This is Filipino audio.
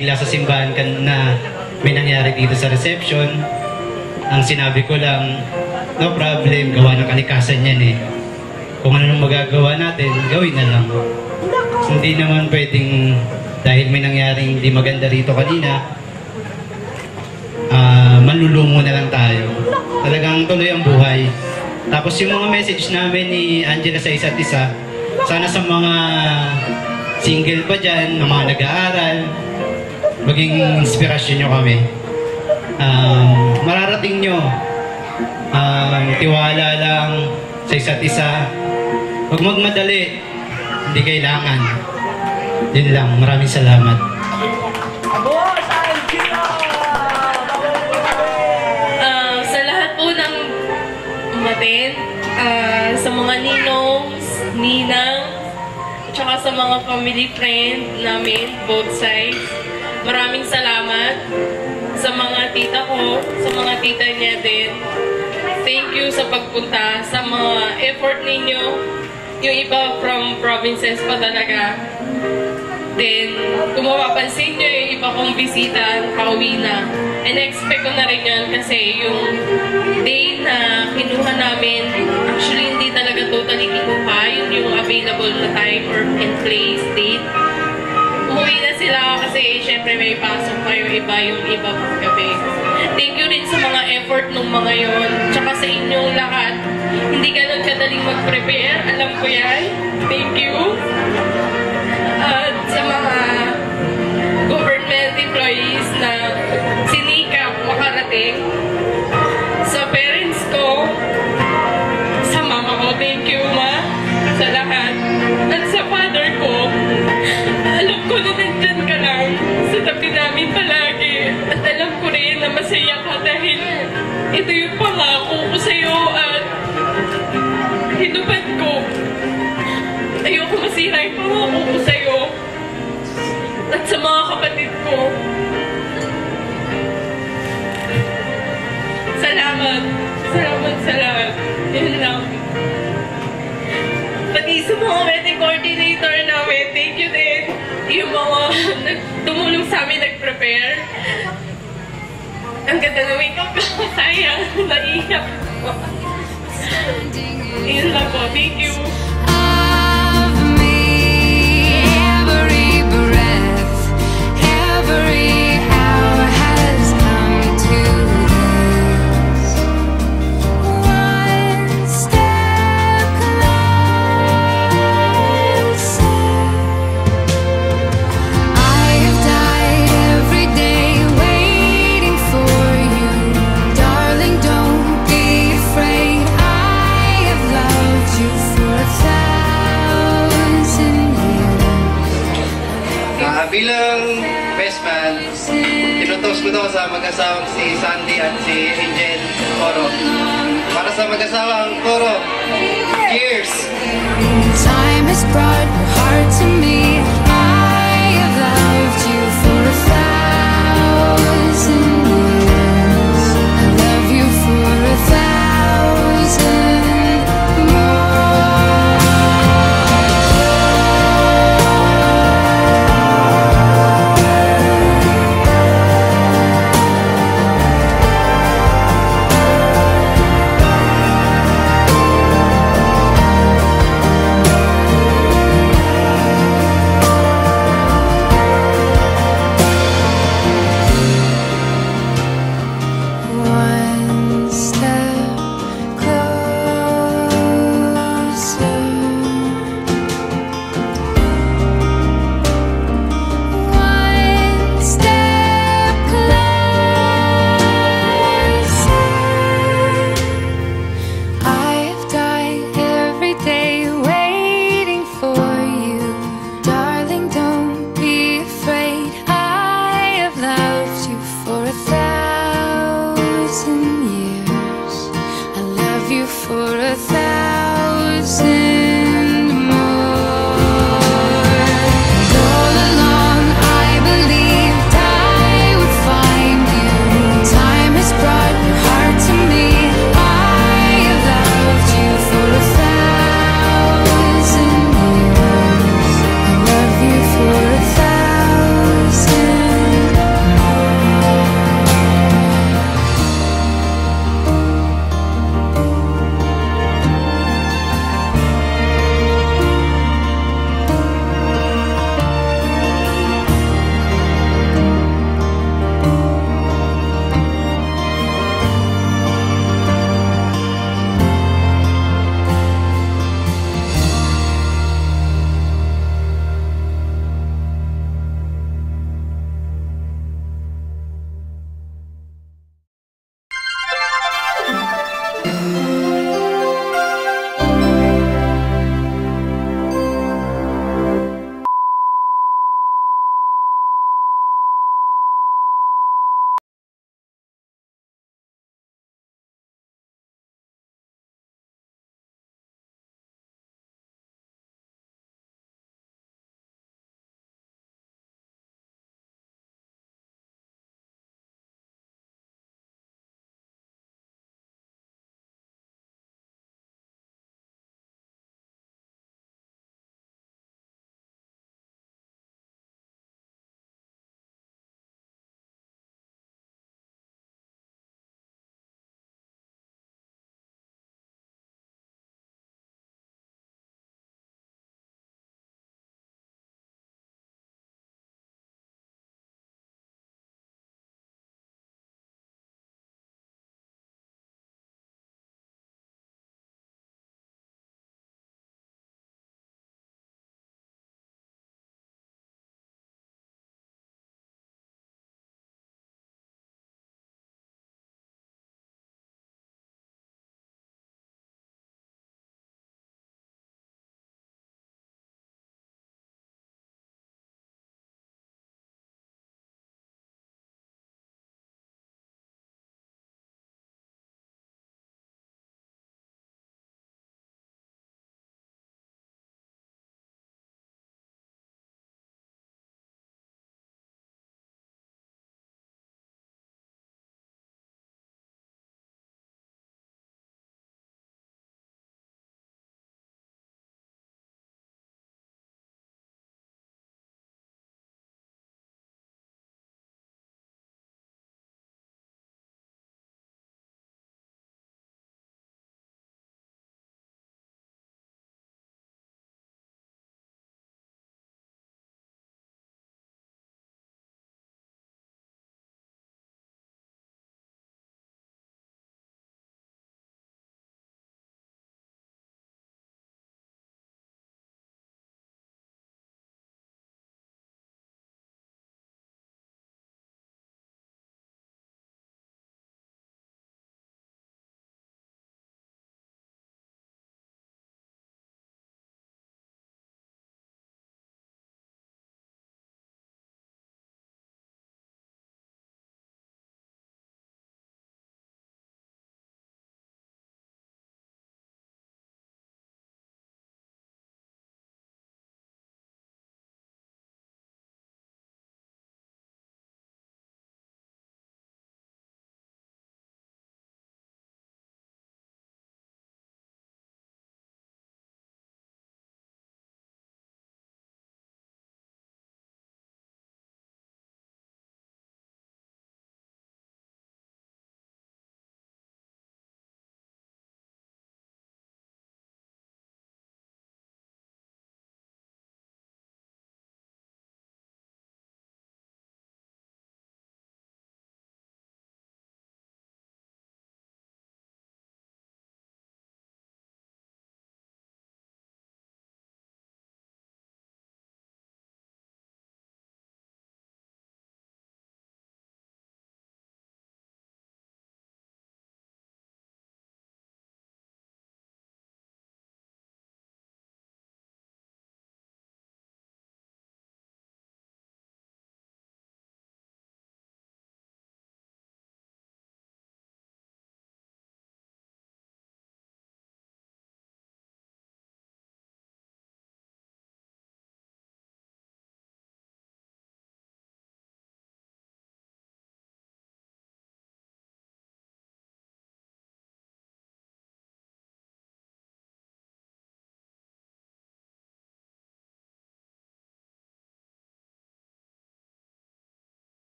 bigla sa simbahan na may nangyari dito sa reception. Ang sinabi ko lang, no problem, gawa ng kalikasan yan eh. Kung ano nang magagawa natin, gawin na lang. Hindi naman pwedeng, dahil may nangyaring hindi maganda rito kanina, manlulungo na lang tayo. Talagang tuloy ang buhay. Tapos yung mga message namin ni Angela sa isa't isa, sana sa mga single pa dyan, na mga nag-aaral, maging inspirasyon nyo kami. Mararating nyo, tiwala lang sa isa't isa. Huwag magmadali, hindi kailangan. Yun lang, maraming salamat. Sa lahat po ng umaten, sa mga ninongs, ninang, at saka sa mga family friend namin, both sides, maraming salamat. Sa mga tita ko, sa mga tita niya din, thank you sa pagpunta, sa mga effort ninyo. Yung iba from provinces pa talaga. Then, kung mapapansin nyo, yung iba kong bisita, pauwi na. And expect ko na rin yun kasi yung day na kinuha namin, actually hindi talaga totally kinuha, yun yung available na time or and place, date. Umuwi na sila kasi syempre may pasok pa yung iba pang gabi. Thank you rin sa mga effort nung mga yon, tsaka sa inyong lahat. Hindi ganun kadaling mag-prepare, alam ko yan. Thank you. At sa mga government employees na sinikap makarating. Sa parents ko, sa mama ko, thank you ma, sa lahat. At sa father ko, alam ko na nandyan ka lang sa tabi namin palagi. At alam ko rin na masaya ka dahil ito yung pangako ko sa'yo at hinubad ko. Ayoko masira yung pangako ko sa'yo. At sa mga kapatid ko. Salamat. Salamat sa lahat. Yun lang. Pati sa mga wedding coordinator namin, thank you din. Yung mga tumulong sa amin nag-prepare. Ang ganda na wake-up ko. Sayang, naiyak ko. Yun lang po. Thank you. Bilang best man, tinutos ko daw sa mag-asawang si Sandy at si Angel Coro. Para sa mag-asawang Coro, cheers! Time has brought your heart to me.